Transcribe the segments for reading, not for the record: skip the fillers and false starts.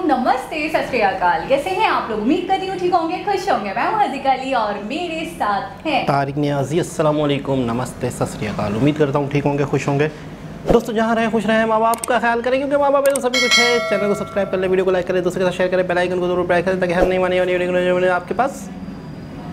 नमस्ते, सत श्री अकाल। कैसे हैं आप लोग? उम्मीद करती हूँ ठीक होंगे, खुश होंगे। मैं हूँ हज़ीका अली और मेरे साथ हैं तारिक नियाज़ी। अस्सलाम वालेकुम, नमस्ते, सत श्री अकाल। उम्मीद करता हूँ ठीक होंगे, खुश होंगे। दोस्तों जहाँ रहें खुश रहें, माँ बाप का ख्याल करें क्योंकि माँ बाप है तो सभी कुछ है। चैनल को सब्सक्राइब कर लें, वीडियो को लाइक करें, दूसरे के साथ शेयर करें, बेल आइकन को जरूर प्रेस करें ताकि हर नई आने वाली वीडियो आपके पास,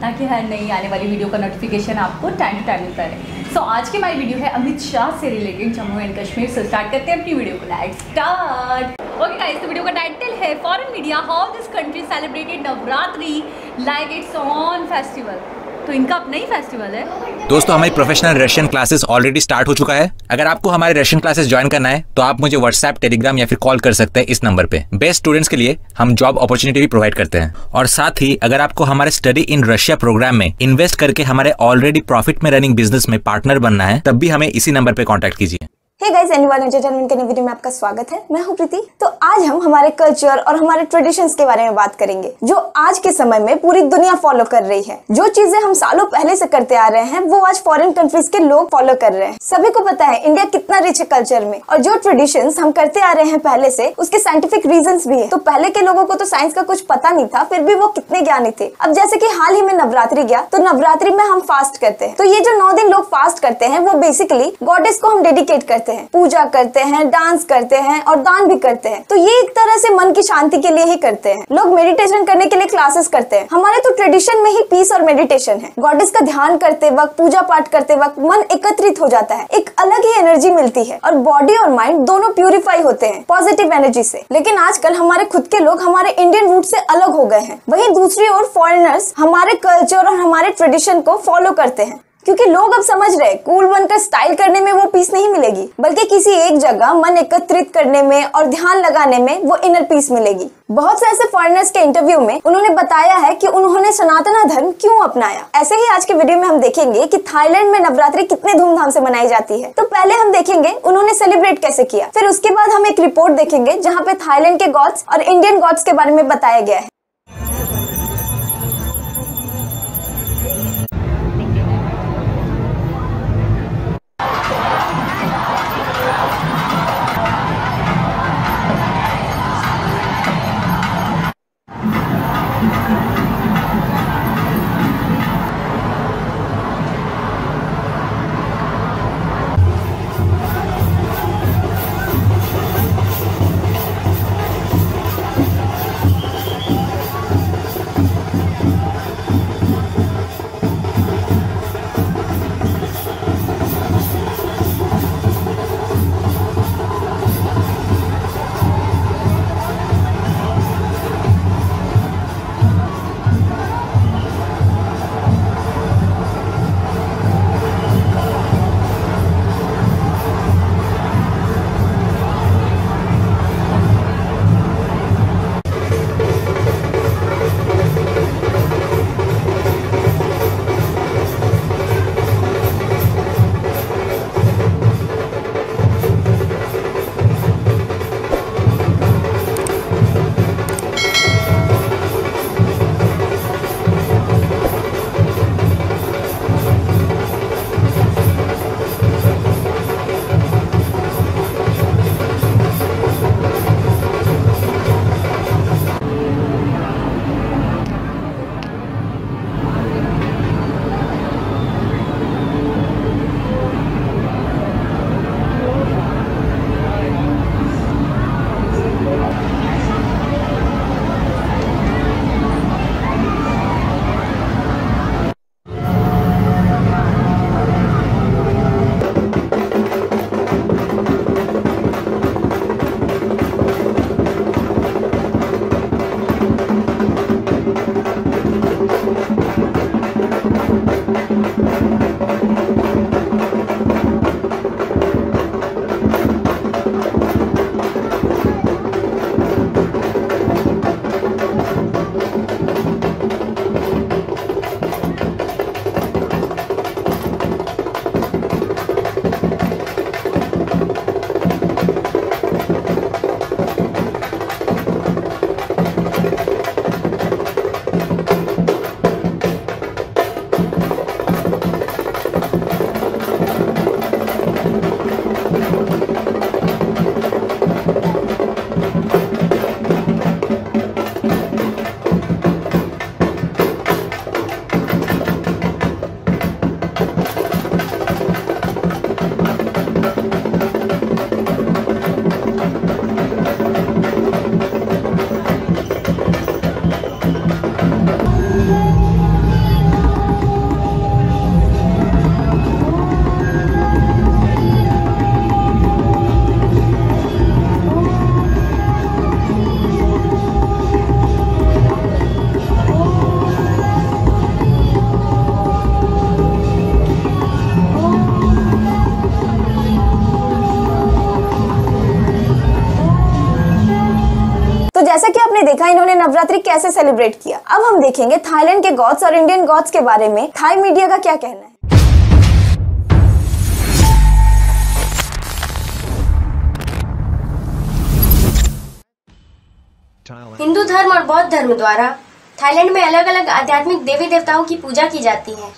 ताकि हर नई आने वाली वीडियो का नोटिफिकेशन आपको टाइम टू टाइम मिलता रहे। सो आज की हमारी वीडियो है अमित शाह से रिलेटेड, जम्मू एंड कश्मीर से। स्टार्ट करते हैं अपनी वीडियो को। Let's start. ओके गाइस, तो वीडियो का टाइटल है foreign media how this country celebrated Navratri like it's on festival. तो इनका अपना ही फेस्टिवल है। दोस्तों हमारी professional Russian classes already start हो चुका है। अगर आपको हमारे रशियन क्लासेस ज्वाइन करना है तो आप मुझे व्हाट्सएप, टेलीग्राम या फिर कॉल कर सकते हैं इस नंबर पे। बेस्ट स्टूडेंट्स के लिए हम जॉब अपॉर्चुनिटी भी प्रोवाइड करते हैं। और साथ ही अगर आपको हमारे स्टडी इन रशिया प्रोग्राम में इन्वेस्ट करके हमारे ऑलरेडी प्रॉफिट में रनिंग बिजनेस में पार्टनर बनना है, तब भी हमें इसी नंबर पे कॉन्टैक्ट कीजिए। हे गाइस, एनीवन एंटरटेनमेंट के नए वीडियो में आपका स्वागत है। मैं हूं प्रीति। तो आज हम हमारे कल्चर और हमारे ट्रेडिशंस के बारे में बात करेंगे जो आज के समय में पूरी दुनिया फॉलो कर रही है। जो चीजें हम सालों पहले से करते आ रहे हैं वो आज फॉरेन कंट्रीज के लोग फॉलो कर रहे हैं। सभी को पता है इंडिया कितना रिच है कल्चर में, और जो ट्रेडिशंस हम करते आ रहे हैं पहले से उसके साइंटिफिक रीजंस भी है। तो पहले के लोगों को तो साइंस का कुछ पता नहीं था, फिर भी वो कितने ज्ञानी थे। अब जैसे कि हाल ही में नवरात्रि गया, तो नवरात्रि में हम फास्ट करते हैं। तो ये जो 9 दिन लोग फास्ट करते हैं वो बेसिकली गॉडेस को हम डेडिकेट करते हैं, पूजा करते हैं, डांस करते हैं और दान भी करते हैं। तो ये एक तरह से मन की शांति के लिए ही करते हैं। लोग मेडिटेशन करने के लिए क्लासेस करते हैं। हमारे तो ट्रेडिशन में ही पीस और मेडिटेशन है। गॉडेस का ध्यान करते वक्त, पूजा पाठ करते वक्त मन एकत्रित हो जाता है, एक अलग ही एनर्जी मिलती है और बॉडी और माइंड दोनों प्यूरिफाई होते हैं पॉजिटिव एनर्जी से। लेकिन आजकल हमारे खुद के लोग हमारे इंडियन रूट से अलग हो गए हैं। वहीं दूसरी ओर फॉरेनर्स हमारे कल्चर और हमारे ट्रेडिशन को फॉलो करते हैं, क्योंकि लोग अब समझ रहे कूल बनकर स्टाइल करने में वो पीस नहीं मिलेगी, बल्कि किसी एक जगह मन एकत्रित करने में और ध्यान लगाने में वो इनर पीस मिलेगी। बहुत से ऐसे फॉरेनर्स के इंटरव्यू में उन्होंने बताया है कि उन्होंने सनातन धर्म क्यों अपनाया। ऐसे ही आज के वीडियो में हम देखेंगे कि थाईलैंड में नवरात्रि कितने धूमधाम से मनाई जाती है। तो पहले हम देखेंगे उन्होंने सेलिब्रेट कैसे किया, फिर उसके बाद हम एक रिपोर्ट देखेंगे जहाँ पे थाईलैंड के गॉड्स और इंडियन गॉड्स के बारे में बताया गया है। जैसा कि आपने देखा इन्होंने नवरात्रि कैसे सेलिब्रेट किया, अब हम देखेंगे थाईलैंड के गॉड्स और इंडियन गॉड्स के बारे में थाई मीडिया का क्या कहना है। हिंदू धर्म और बौद्ध धर्म द्वारा थाईलैंड में अलग अलग आध्यात्मिक देवी देवताओं की पूजा की जाती है।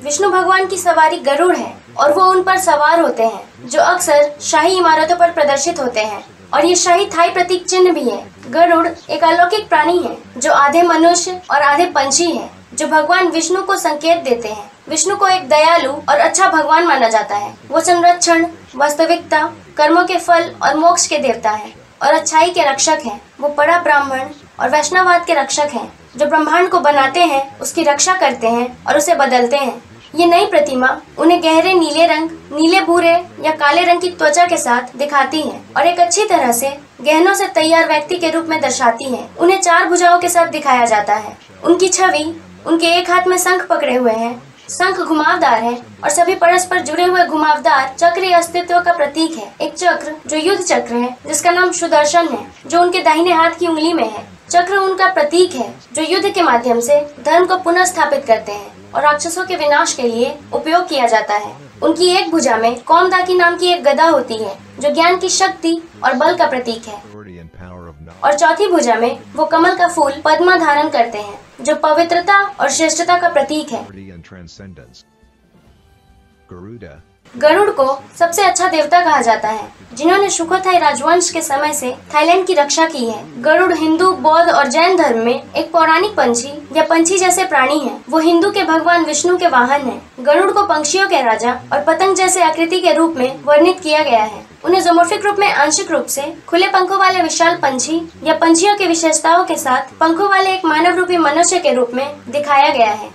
विष्णु भगवान की सवारी गरुड़ है और वो उन पर सवार होते हैं, जो अक्सर शाही इमारतों पर प्रदर्शित होते हैं और ये शाही थाई प्रतीक चिन्ह भी है। गरुड़ एक अलौकिक प्राणी है जो आधे मनुष्य और आधे पंछी है, जो भगवान विष्णु को संकेत देते हैं। विष्णु को एक दयालु और अच्छा भगवान माना जाता है। वो संरक्षण, वास्तविकता, कर्मों के फल और मोक्ष के देवता है और अच्छाई के रक्षक हैं। वो बड़ा ब्राह्मण और वैष्णववाद के रक्षक हैं, जो ब्रह्मांड को बनाते हैं, उसकी रक्षा करते हैं और उसे बदलते हैं। ये नई प्रतिमा उन्हें गहरे नीले रंग, नीले भूरे या काले रंग की त्वचा के साथ दिखाती है और एक अच्छी तरह से गहनों से तैयार व्यक्ति के रूप में दर्शाती है। उन्हें 4 भुजाओं के साथ दिखाया जाता है। उनकी छवि उनके एक हाथ में शंख पकड़े हुए हैं। शंख घुमावदार है और सभी परस्पर जुड़े हुए घुमावदार चक्र अस्तित्व का प्रतीक है। एक चक्र जो युद्ध चक्र है, जिसका नाम सुदर्शन है, जो उनके दाहिने हाथ की उंगली में है। चक्र उनका प्रतीक है जो युद्ध के माध्यम से धर्म को पुनः स्थापित करते हैं और राक्षसों के विनाश के लिए उपयोग किया जाता है। उनकी एक भुजा में कौमदाकी नाम की एक गदा होती है, जो ज्ञान की शक्ति और बल का प्रतीक है, और चौथी भुजा में वो कमल का फूल पद्मा धारण करते हैं, जो पवित्रता और श्रेष्ठता का प्रतीक है। गरुड़ को सबसे अच्छा देवता कहा जाता है, जिन्होंने सुखोथाई राजवंश के समय से थाईलैंड की रक्षा की है। गरुड़ हिंदू, बौद्ध और जैन धर्म में एक पौराणिक पंछी या पंछी जैसे प्राणी है। वो हिंदू के भगवान विष्णु के वाहन है। गरुड़ को पंछियों के राजा और पतंग जैसे आकृति के रूप में वर्णित किया गया है। उन्हें जोमोर्फिक रूप में आंशिक रूप से खुले पंखों वाले विशाल पंछी या पंछियों की विशेषताओं के साथ पंखों वाले एक मानव रूपी मनुष्य के रूप में दिखाया गया है।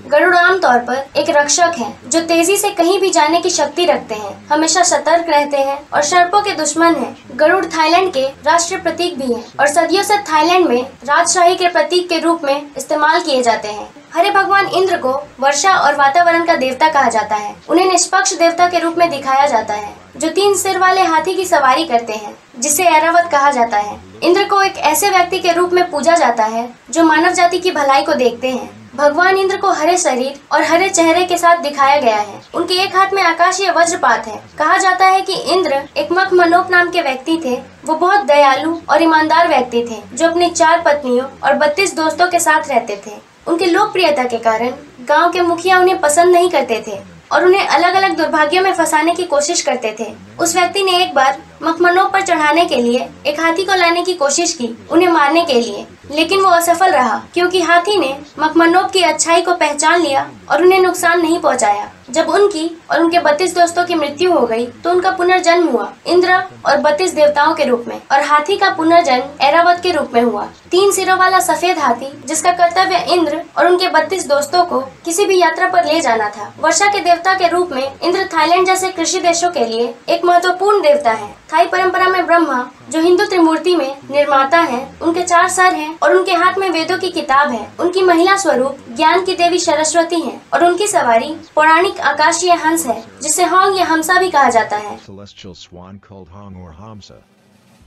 गरुड़ आमतौर पर एक रक्षक है, जो तेजी से कहीं भी जाने की शक्ति रखते हैं, हमेशा सतर्क रहते हैं और सर्पों के दुश्मन हैं। गरुड़ थाईलैंड के राष्ट्रीय प्रतीक भी है और सदियों से थाईलैंड में राजशाही के प्रतीक के रूप में इस्तेमाल किए जाते हैं। हरे भगवान इंद्र को वर्षा और वातावरण का देवता कहा जाता है। उन्हें निष्पक्ष देवता के रूप में दिखाया जाता है, जो 3 सिर वाले हाथी की सवारी करते हैं, जिसे ऐरावत कहा जाता है। इंद्र को एक ऐसे व्यक्ति के रूप में पूजा जाता है जो मानव जाति की भलाई को देखते हैं। भगवान इंद्र को हरे शरीर और हरे चेहरे के साथ दिखाया गया है। उनके एक हाथ में आकाशीय वज्रपात है। कहा जाता है कि इंद्र एक मखमनोप नाम के व्यक्ति थे। वो बहुत दयालु और ईमानदार व्यक्ति थे, जो अपनी 4 पत्नियों और 32 दोस्तों के साथ रहते थे। उनकी लोकप्रियता के कारण गांव के मुखिया उन्हें पसंद नहीं करते थे और उन्हें अलग अलग दुर्भाग्यों में फंसाने की कोशिश करते थे। उस व्यक्ति ने एक बार मखमनोप पर चढ़ाने के लिए एक हाथी को लाने की कोशिश की, उन्हें मारने के लिए, लेकिन वो असफल रहा, क्योंकि हाथी ने मखमनोप की अच्छाई को पहचान लिया और उन्हें नुकसान नहीं पहुंचाया। जब उनकी और उनके 32 दोस्तों की मृत्यु हो गई, तो उनका पुनर्जन्म हुआ इंद्र और 32 देवताओं के रूप में, और हाथी का पुनर्जन्म ऐरावत के रूप में हुआ। 3 सिरों वाला सफेद हाथी, जिसका कर्तव्य इंद्र और उनके 32 दोस्तों को किसी भी यात्रा पर ले जाना था। वर्षा के देवता के रूप में इंद्र थाईलैंड जैसे कृषि देशों के लिए एक महत्वपूर्ण देवता है। थाई परंपरा में ब्रह्मा, जो हिंदू त्रिमूर्ति में निर्माता हैं, उनके 4 सर हैं और उनके हाथ में वेदों की किताब है। उनकी महिला स्वरूप ज्ञान की देवी सरस्वती हैं और उनकी सवारी पौराणिक आकाशीय हंस है, जिसे होंग या हमसा भी कहा जाता है।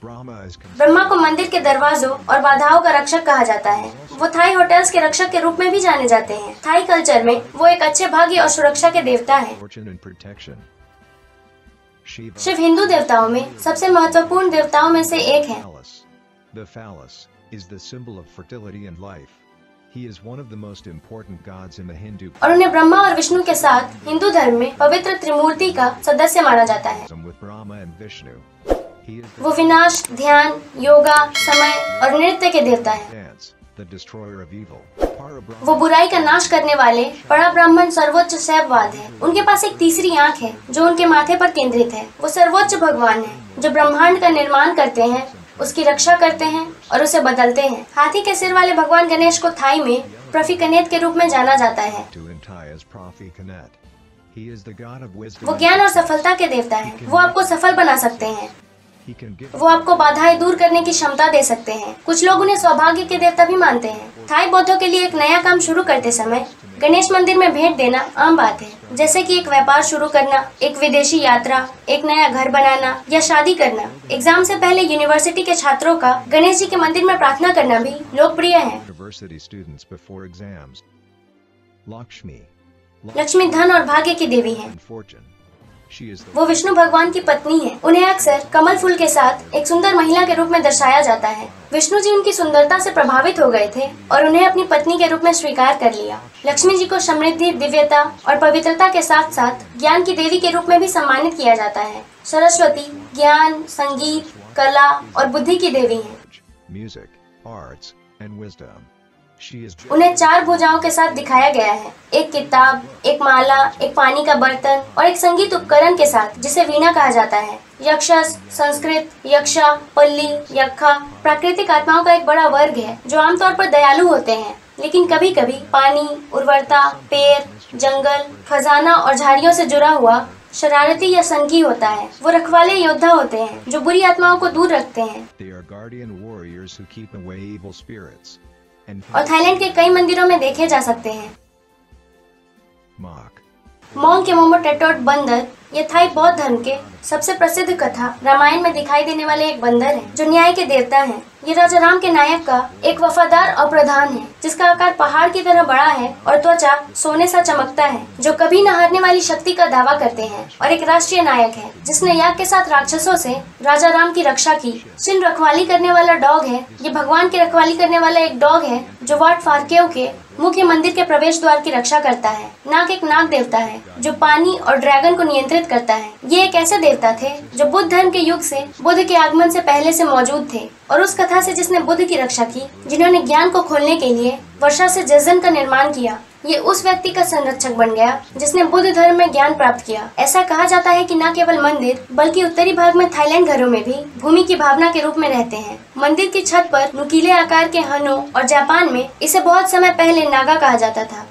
ब्रह्मा को मंदिर के दरवाजों और बाधाओं का रक्षक कहा जाता है। वो थाई होटल्स के रक्षक के रूप में भी जाने जाते हैं। थाई कल्चर में वो एक अच्छे भाग्य और सुरक्षा के देवता है। शिव हिंदू देवताओं में सबसे महत्वपूर्ण देवताओं में से एक है। और उन्हें ब्रह्मा और विष्णु के साथ हिंदू धर्म में पवित्र त्रिमूर्ति का सदस्य माना जाता है। वो विनाश, ध्यान, योगा, समय और नृत्य के देवता है। वो बुराई का नाश करने वाले बड़ा ब्राह्मण सर्वोच्च शैववाद है। उनके पास एक तीसरी आंख है जो उनके माथे पर केंद्रित है। वो सर्वोच्च भगवान है, जो ब्रह्मांड का निर्माण करते हैं, उसकी रक्षा करते हैं और उसे बदलते हैं। हाथी के सिर वाले भगवान गणेश को थाई में प्रफिकनेत के रूप में जाना जाता है। वो ज्ञान और सफलता के देवता है। वो आपको सफल बना सकते हैं। वो आपको बाधाएं दूर करने की क्षमता दे सकते हैं। कुछ लोग उन्हें सौभाग्य के देवता भी मानते हैं। थाई बौद्धों के लिए एक नया काम शुरू करते समय गणेश मंदिर में भेंट देना आम बात है, जैसे कि एक व्यापार शुरू करना, एक विदेशी यात्रा, एक नया घर बनाना या शादी करना। एग्जाम से पहले यूनिवर्सिटी के छात्रों का गणेश जी के मंदिर में प्रार्थना करना भी लोकप्रिय है। लक्ष्मी धन और भाग्य की देवी है। वो विष्णु भगवान की पत्नी है। उन्हें अक्सर कमल फूल के साथ एक सुंदर महिला के रूप में दर्शाया जाता है। विष्णु जी उनकी सुंदरता से प्रभावित हो गए थे और उन्हें अपनी पत्नी के रूप में स्वीकार कर लिया। लक्ष्मी जी को समृद्धि, दिव्यता और पवित्रता के साथ साथ ज्ञान की देवी के रूप में भी सम्मानित किया जाता है। सरस्वती ज्ञान, संगीत, कला और बुद्धि की देवी है। उन्हें 4 भुजाओं के साथ दिखाया गया है, एक किताब, एक माला, एक पानी का बर्तन और एक संगीत उपकरण के साथ जिसे वीणा कहा जाता है। यक्षस संस्कृत यक्षा, पल्ली, यक्षा प्राकृतिक आत्माओं का एक बड़ा वर्ग है जो आमतौर पर दयालु होते हैं, लेकिन कभी कभी पानी, उर्वरता, पेड़, जंगल, खजाना और झाड़ियों से जुड़ा हुआ शरारती या संगी होता है। वो रखवाले योद्धा होते हैं जो बुरी आत्माओं को दूर रखते हैं। और थाईलैंड के कई मंदिरों में देखे जा सकते हैं। मोंग के मोमो टेटोट बंदर ये थाई बौद्ध धर्म के सबसे प्रसिद्ध कथा रामायण में दिखाई देने वाले एक बंदर है जो न्याय के देवता हैं। ये राजा राम के नायक का एक वफादार और प्रधान है जिसका आकार पहाड़ की तरह बड़ा है और त्वचा सोने सा चमकता है, जो कभी न हारने वाली शक्ति का दावा करते हैं, और एक राष्ट्रीय नायक है जिसने याग के साथ राक्षसों से राजा राम की रक्षा की। सिन रखवाली करने वाला डॉग है। ये भगवान की रखवाली करने वाला एक डॉग है जो वाट फारकेव के मुख्य मंदिर के प्रवेश द्वार की रक्षा करता है। नाग एक नाग देवता है जो पानी और ड्रैगन को नियंत्रित करता है। ये एक ऐसे देवता थे जो बुद्ध धर्म के युग से बुद्ध के आगमन से पहले से मौजूद थे, और उस कथा से जिसने बुद्ध की रक्षा की, जिन्होंने ज्ञान को खोलने के लिए वर्षा से जजन का निर्माण किया। ये उस व्यक्ति का संरक्षक बन गया जिसने बुद्ध धर्म में ज्ञान प्राप्त किया। ऐसा कहा जाता है कि न केवल मंदिर बल्कि उत्तरी भाग में थाईलैंड घरों में भी भूमि की भावना के रूप में रहते हैं। मंदिर की छत पर नुकीले आकार के हनो, और जापान में इसे बहुत समय पहले नागा कहा जाता था।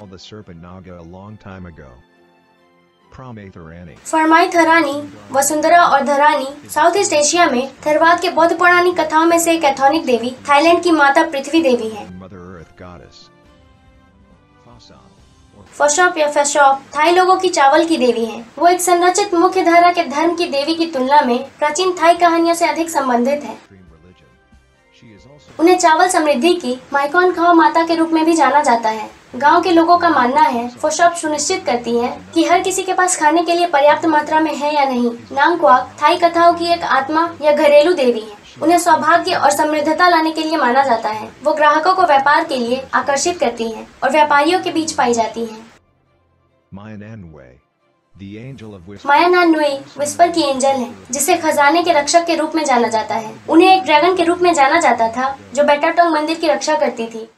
फरमाई थरानी, वसुंधरा और धरानी साउथ ईस्ट एशिया में थरवाद के बौद्ध पौराणिक कथाओं में से एक कैथोनिक देवी थाईलैंड की माता पृथ्वी देवी है। फशॉप या फेशॉप थाई लोगों की चावल की देवी है। वो एक संरचित मुख्य धारा के धर्म की देवी की तुलना में प्राचीन थाई कहानियों से अधिक संबंधित है। उन्हें चावल समृद्धि की माइकॉन खाओ माता के रूप में भी जाना जाता है। गांव के लोगों का मानना है फशॉप सुनिश्चित करती है कि हर किसी के पास खाने के लिए पर्याप्त मात्रा में है या नहीं। नांगक्वाक थाई कथाओं की एक आत्मा या घरेलू देवी है। उन्हें सौभाग्य और समृद्धता लाने के लिए माना जाता है। वो ग्राहकों को व्यापार के लिए आकर्षित करती हैं और व्यापारियों के बीच पाई जाती हैं। माया नान नुई विस्पर की एंजल है जिसे खजाने के रक्षक के रूप में जाना जाता है। उन्हें एक ड्रैगन के रूप में जाना जाता था जो बेटाटोंग मंदिर की रक्षा करती थी।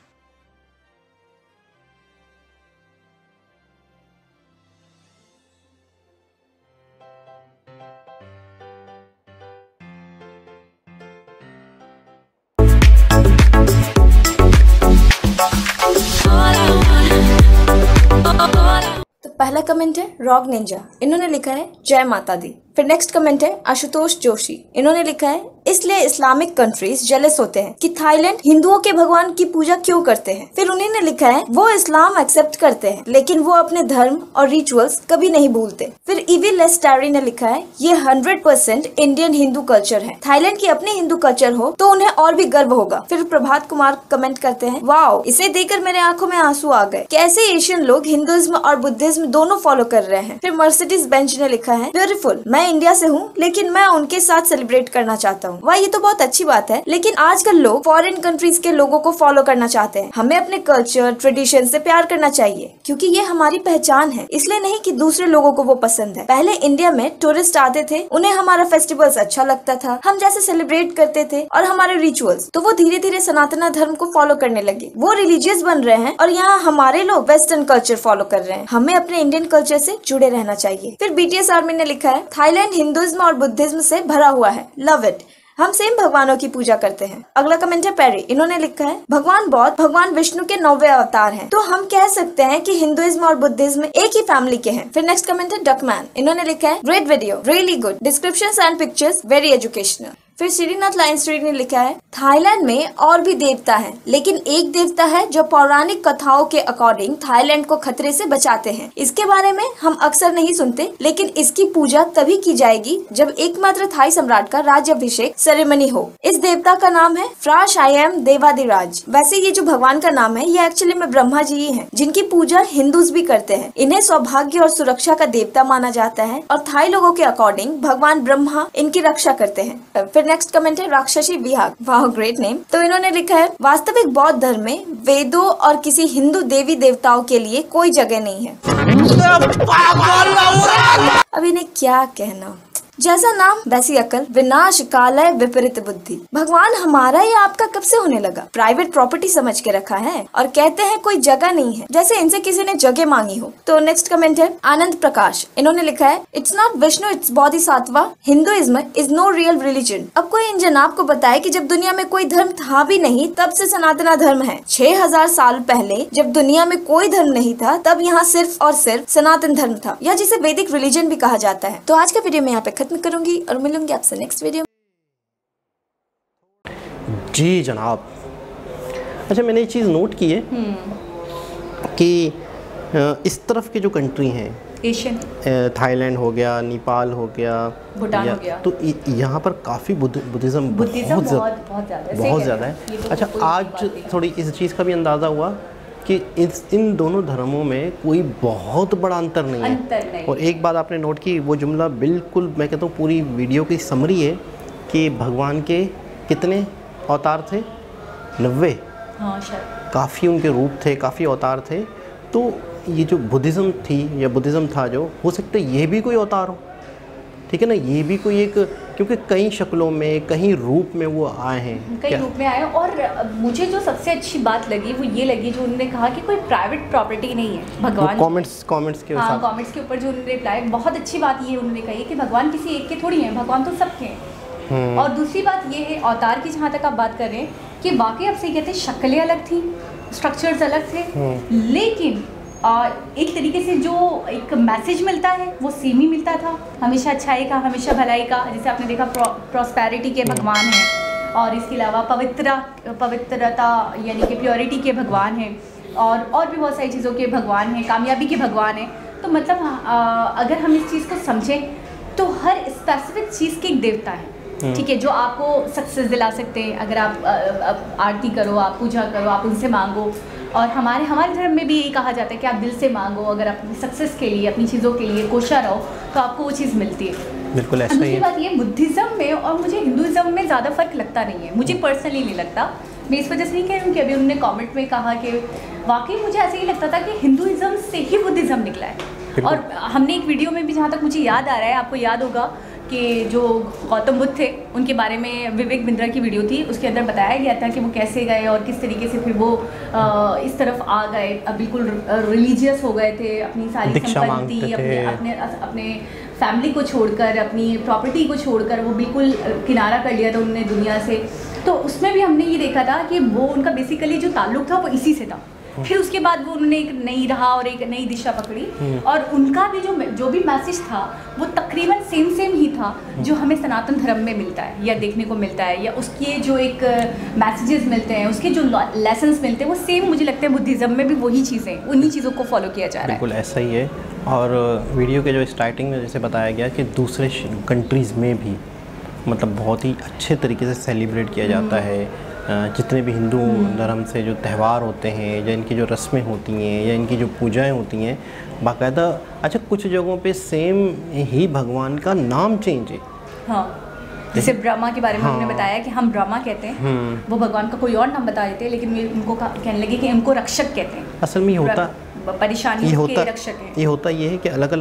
तो पहला कमेंट है रॉग निंजा, इन्होंने लिखा है जय माता दी। फिर नेक्स्ट कमेंट है आशुतोष जोशी, इन्होंने लिखा है इसलिए इस्लामिक कंट्रीज जेलस होते हैं कि थाईलैंड हिंदुओं के भगवान की पूजा क्यों करते हैं। फिर उन्हीं ने लिखा है वो इस्लाम एक्सेप्ट करते हैं लेकिन वो अपने धर्म और रिचुअल्स कभी नहीं भूलते। फिर इविल लेस्टारी ने लिखा है ये 100% इंडियन हिंदू कल्चर है, थाईलैंड की अपनी हिंदू कल्चर हो तो उन्हें और भी गर्व होगा। फिर प्रभात कुमार कमेंट करते हैं वाओ, इसे देखकर मेरे आंखों में आंसू आ गए, कैसे एशियन लोग हिंदुइज्म और बुद्धिज्म दोनों फॉलो कर रहे हैं। फिर मर्सिडीज बेंच ने लिखा है ब्यूटीफुल, मैं इंडिया से हूँ लेकिन मैं उनके साथ सेलिब्रेट करना चाहता हूँ। वाह, ये तो बहुत अच्छी बात है, लेकिन आजकल लोग फॉरेन कंट्रीज के लोगों को फॉलो करना चाहते हैं। हमें अपने कल्चर ट्रेडिशन से प्यार करना चाहिए क्योंकि ये हमारी पहचान है, इसलिए नहीं कि दूसरे लोगों को वो पसंद है। पहले इंडिया में टूरिस्ट आते थे, उन्हें हमारा फेस्टिवल्स अच्छा लगता था, हम जैसे सेलिब्रेट करते थे और हमारे रिचुअल्स, तो वो धीरे धीरे सनातन धर्म को फॉलो करने लगे। वो रिलीजियस बन रहे हैं और यहाँ हमारे लोग वेस्टर्न कल्चर फॉलो कर रहे हैं। हमें अपने इंडियन कल्चर से जुड़े रहना चाहिए। फिर बीटीएस आर्मी ने लिखा है थाईलैंड हिंदुइज्म और बुद्धिज्म से भरा हुआ है, लव इट, हम सेम भगवानों की पूजा करते हैं। अगला कमेंट है पेरी, इन्होंने लिखा है भगवान बौद्ध भगवान विष्णु के 9वें अवतार हैं, तो हम कह सकते हैं कि हिंदुइज्म और बुद्धिज्म एक ही फैमिली के हैं। फिर नेक्स्ट कमेंट है डकमैन, इन्होंने लिखा है great video, really good descriptions and pictures, very educational. फिर श्रीनाथ लाइन स्ट्रीट ने लिखा है थाईलैंड में और भी देवता हैं, लेकिन एक देवता है जो पौराणिक कथाओं के अकॉर्डिंग थाईलैंड को खतरे से बचाते हैं। इसके बारे में हम अक्सर नहीं सुनते, लेकिन इसकी पूजा तभी की जाएगी जब एकमात्र थाई सम्राट का राज्याभिषेक सेरेमनी हो। इस देवता का नाम है फ्राशायम देवादिराज। वैसे ये जो भगवान का नाम है ये एक्चुअली में ब्रह्मा जी ही हैं, जिनकी पूजा हिंदूज भी करते हैं। इन्हें सौभाग्य और सुरक्षा का देवता माना जाता है और थाई लोगों के अकॉर्डिंग भगवान ब्रह्मा इनकी रक्षा करते हैं। फिर नेक्स्ट कमेंट है राक्षसी विहाग, वाह ग्रेट नेम। तो इन्होंने लिखा है वास्तविक बौद्ध धर्म में वेदों और किसी हिंदू देवी देवताओं के लिए कोई जगह नहीं है। अब इन्हें क्या कहना, जैसा नाम वैसी अकल, विनाश कालय विपरीत बुद्धि। भगवान हमारा या आपका कब से होने लगा? प्राइवेट प्रॉपर्टी समझ के रखा है और कहते हैं कोई जगह नहीं है, जैसे इनसे किसी ने जगह मांगी हो। तो नेक्स्ट कमेंट है आनंद प्रकाश। इन्होंने लिखा है it's not Vishnu it's Bodhisattva, Hinduism is no real religion. अब कोई इन जनाब को बताए कि जब दुनिया में कोई धर्म था भी नहीं तब से सनातन धर्म है। 6000 साल पहले जब दुनिया में कोई धर्म नहीं था तब यहाँ सिर्फ और सिर्फ सनातन धर्म था, या जिसे वैदिक रिलीजन भी कहा जाता है। तो आज का वीडियो मैं यहाँ पे खत्म करूंगी और मिलूंगी आपसे नेक्स्ट वीडियो। जी जनाब, अच्छा मैंने ये चीज़ नोट की है कि इस तरफ के जो कंट्री हैं एशियन, थाईलैंड हो गया, नेपाल हो गया, भूटान हो गया, तो यहाँ पर काफ़ी बुद्धिज़्म बहुत ज़्यादा है। अच्छा आज थोड़ी इस चीज़ का भी अंदाज़ा हुआ कि इन दोनों धर्मों में कोई बहुत बड़ा अंतर नहीं है। और एक बात आपने नोट की, वो जुमला बिल्कुल मैं कहता हूँ पूरी वीडियो की समरी है कि भगवान के कितने अवतार थे? 90। हाँ शायद। काफ़ी उनके रूप थे, काफ़ी अवतार थे। तो ये जो बुद्धिज़्म थी या बुद्धिज़्म था, जो हो सकता है ये भी कोई अवतार हो, ठीक है ना, ये भी कोई एक, क्योंकि कई शक्लों में कहीं रूप में वो आए हैं, कई रूप में आए। और मुझे जो सबसे अच्छी बात लगी वो ये लगी जो उन्होंने कहा कि कोई प्राइवेट प्रॉपर्टी नहीं है भगवान। कमेंट्स के हाँ, कमेंट्स के ऊपर जो उन्होंने रिप्लाई, बहुत अच्छी बात ये उन्होंने कही कि भगवान किसी एक के थोड़ी हैं, भगवान तो सबके हैं। और दूसरी बात ये है अवतार की, जहाँ तक आप बात कर रहे हैं कि वाकई आप सही कहते हैं, शक्लें अलग थी, स्ट्रक्चर्स अलग थे, लेकिन एक तरीके से जो एक मैसेज मिलता है वो सेम ही मिलता था, हमेशा अच्छाई का, हमेशा भलाई का। जैसे आपने देखा प्रॉस्पेरिटी के भगवान हैं, और इसके अलावा पवित्रता यानी कि प्योरिटी के भगवान हैं, और भी बहुत सारी चीज़ों के भगवान हैं, कामयाबी के भगवान हैं। तो मतलब अगर हम इस चीज़ को समझें तो हर स्पेसिफिक चीज़ के एक देवता है, ठीक है, जो आपको सक्सेस दिला सकते हैं। अगर आप आरती करो, आप पूजा करो, आप उनसे मांगो। और हमारे धर्म में भी यही कहा जाता है कि आप दिल से मांगो, अगर अपनी सक्सेस के लिए, अपनी चीज़ों के लिए कोशा रहो तो आपको वो चीज़ मिलती है। बिल्कुल ऐसा ही है। दूसरी बात ये बुद्धिज़्म में और मुझे हिंदुज़्म में ज़्यादा फ़र्क लगता नहीं है, मुझे पर्सनली नहीं लगता। मैं इस वजह से नहीं कह रही हूँ कि अभी उन्होंने कमेंट में कहा कि वाकई मुझे ऐसे ही लगता था कि हिंदुज़्म से ही बुद्धिज़्म निकला है। और हमने एक वीडियो में भी, जहाँ तक मुझे याद आ रहा है, आपको याद होगा कि जो गौतम बुद्ध थे उनके बारे में विवेक बिंद्रा की वीडियो थी, उसके अंदर बताया गया था कि वो कैसे गए और किस तरीके से फिर वो इस तरफ आ गए, बिल्कुल रिलीजियस हो गए थे, अपनी सारी संपत्ति, अपने फैमिली को छोड़कर, अपनी प्रॉपर्टी को छोड़कर वो बिल्कुल किनारा कर लिया था उन्होंने दुनिया से। तो उसमें भी हमने ये देखा था कि वो उनका बेसिकली जो ताल्लुक था वो इसी से था। फिर उसके बाद वो उन्होंने एक नई राह और एक नई दिशा पकड़ी, और उनका भी जो भी मैसेज था वो तकरीबन सेम ही था जो हमें सनातन धर्म में मिलता है या देखने को मिलता है, या उसके जो एक मैसेजेस मिलते हैं, उसके जो लेसन्स मिलते हैं वो सेम मुझे लगता है बुद्धिज़्म में भी वही चीज़ें, उन्हीं चीज़ों को फॉलो किया जा रहा है। बिल्कुल ऐसा ही है। और वीडियो के जो स्टार्टिंग में जैसे बताया गया कि दूसरे कंट्रीज़ में भी मतलब बहुत ही अच्छे तरीके से सेलिब्रेट किया जाता है। जितने भी हिंदू धर्म से जो त्यौहार होते हैं, या इनकी जो रस्में होती हैं, या इनकी जो पूजाएं होती हैं, बाकायदा अच्छा कुछ जगहों पे सेम ही भगवान का नाम चेंज है। हाँ, जैसे ब्रह्मा के बारे में हमने बताया कि हम ब्रह्मा कहते हैं, वो भगवान का कोई और नाम बता देते हैं, लेकिन वे उनको कहने लगे कि इनको रक्षक कहते हैं। असल में होता परेशानी के रक्षक हैं। ये है कि अलग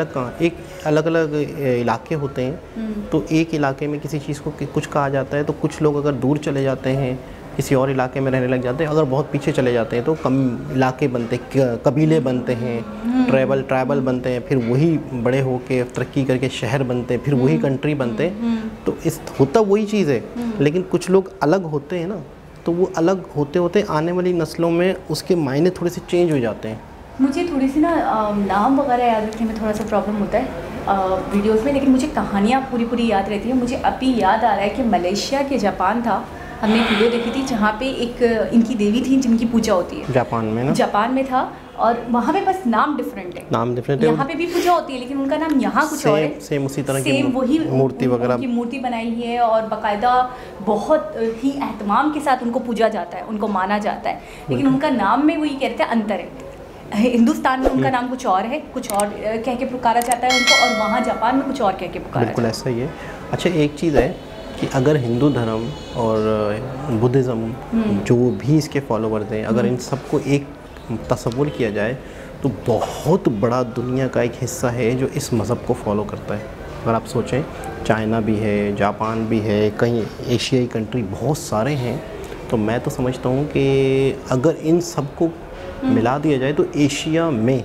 अलग इलाके होते हैं, तो एक इलाके में किसी चीज़ को कुछ कहा जाता है, तो कुछ लोग अगर दूर चले जाते हैं, किसी और इलाके में रहने लग जाते हैं, अगर बहुत पीछे चले जाते हैं तो कम इलाके बनते, कबीले बनते हैं, ट्राइबल बनते हैं, फिर वही बड़े होके तरक्की करके शहर बनते हैं, फिर वही कंट्री बनते हैं। तो इस होता वही चीज़ है, लेकिन कुछ लोग अलग होते हैं ना, तो वो अलग होते होते आने वाली नस्लों में उसके मायने थोड़े से चेंज हो जाते हैं। मुझे थोड़ी सी ना नाम वगैरह याद रखने में थोड़ा सा प्रॉब्लम होता है, वीडियोस में, लेकिन मुझे कहानियाँ पूरी याद रहती हैं। मुझे अभी याद आ रहा है कि मलेशिया के जापान था, हमने एक वीडियो देखी थी जहाँ पे एक इनकी देवी थी जिनकी पूजा होती है। जापान में ना? जापान में था, और वहाँ पे बस नाम डिफरेंट है। नाम डिफरेंट है। यहाँ पे भी पूजा होती है लेकिन उनका नाम यहाँ कुछ और है। सेम उसी तरह की वही मूर्ति वगैरह की मूर्ति बनाई है, और बाकायदा बहुत ही एहतमाम के साथ उनको पूजा जाता है, उनको माना जाता है। लेकिन उनका नाम में वही कहते हैं अंतर है। हिंदुस्तान में उनका नाम कुछ और है, कुछ और कह के पुकारा जाता है उनको, और वहाँ जापान में कुछ और कह के पुकारा बिल्कुल ऐसा ही है। अच्छा, एक चीज़ है कि अगर हिंदू धर्म और बुद्धिज़्म जो भी इसके फॉलोवर्स हैं, अगर इन सबको एक तस्वुर किया जाए तो बहुत बड़ा दुनिया का एक हिस्सा है जो इस मज़हब को फॉलो करता है। अगर आप सोचें, चाइना भी है, जापान भी है, कई एशियाई कंट्री बहुत सारे हैं। तो मैं तो समझता हूँ कि अगर इन सबको मिला दिया जाए तो एशिया में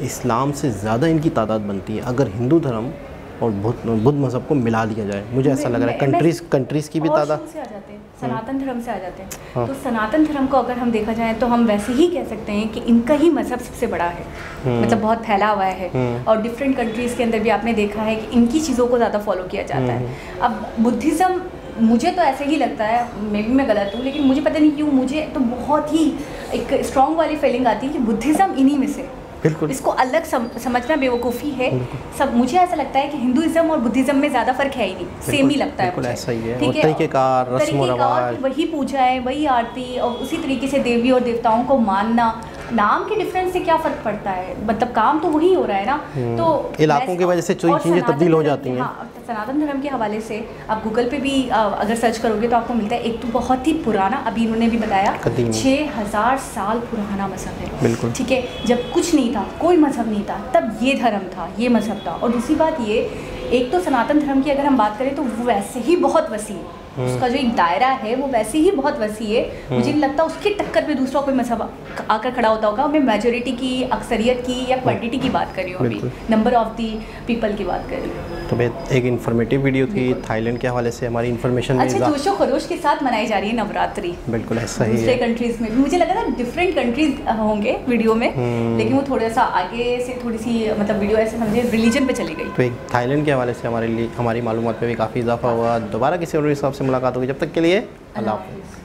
इस्लाम से ज़्यादा इनकी तादाद बनती है, अगर हिंदू धर्म और बुद्ध मज़हब को मिला दिया जाए। मुझे ऐसा लग रहा है कंट्रीज़ की भी तादाद से आ जाते हैं, सनातन धर्म से आ जाते हैं। हाँ। तो सनातन धर्म को अगर हम देखा जाए तो हम वैसे ही कह सकते हैं कि इनका ही मज़हब सबसे बड़ा है, मतलब बहुत फैला हुआ है। और डिफरेंट कंट्रीज़ के अंदर भी आपने देखा है कि इनकी चीज़ों को ज़्यादा फॉलो किया जाता है। अब बुद्धिज़्म, मुझे तो ऐसे ही लगता है, मे बी मैं गलत हूँ, लेकिन मुझे पता नहीं क्यों मुझे तो बहुत ही एक स्ट्रॉन्ग वाली फीलिंग आती है कि बुद्धिज़्म इन्हीं में से। बिल्कुल, इसको अलग समझना बेवकूफ़ी है। सब मुझे ऐसा लगता है कि हिंदुइज्म और बुद्धिज़्म में ज़्यादा फ़र्क है ही नहीं, सेम ही लगता है। बिल्कुल ऐसा ही है। ठीक है, तरीक़ेकार, रस्म व रिवाज, वही पूजा है, वही आरती, और उसी तरीके से देवी और देवताओं को मानना। नाम के डिफरेंस से क्या फ़र्क पड़ता है, मतलब काम तो वही हो रहा है ना। तो इलाकों की वजह से चीज़ें तब्दील हो जाती हैं। हाँ, सनातन धर्म के हवाले से आप गूगल पे भी अगर सर्च करोगे तो आपको मिलता है। एक तो बहुत ही पुराना, अभी इन्होंने भी बताया, 6000 साल पुराना मज़हब है। बिल्कुल, ठीक है, जब कुछ नहीं था, कोई मज़हब नहीं था, तब ये धर्म था, ये मज़हब था। और दूसरी बात ये, एक तो सनातन धर्म की अगर हम बात करें तो वो वैसे ही बहुत वसी है, उसका जो एक दायरा है वो वैसे ही बहुत वसी है। मुझे नहीं लगता उसकी टक्कर पे दूसरा कोई मज़हब आकर खड़ा होता होगा। मैं मेजोरिटी की, अक्सरियत की या क्वांटिटी की बात कर रही हूँ, अभी नंबर ऑफ दी पीपल की बात कर रही हूँ। तो एक इन्फॉर्मेटिव वीडियो थी थाईलैंड के हवाले से, हमारी इन्फॉर्मेशन। अच्छा, जोशो खरोश के साथ मनाई जा रही है नवरात्रि। बिल्कुल ऐसा ही है। दूसरे कंट्रीज़ में भी मुझे लगा था डिफरेंट कंट्रीज होंगे वीडियो में, लेकिन वो थोड़ा सा आगे से थोड़ी सी, मतलब वीडियो ऐसे समझे रिलीजन पे चली गई। तो एक थाईलैंड के हवाले से हमारी मालूमात में भी काफ़ी इजाफा हुआ। दोबारा किसी और हिसाब से मुलाकात होगी, जब तक के लिए अल्लाह हाफ़िज़।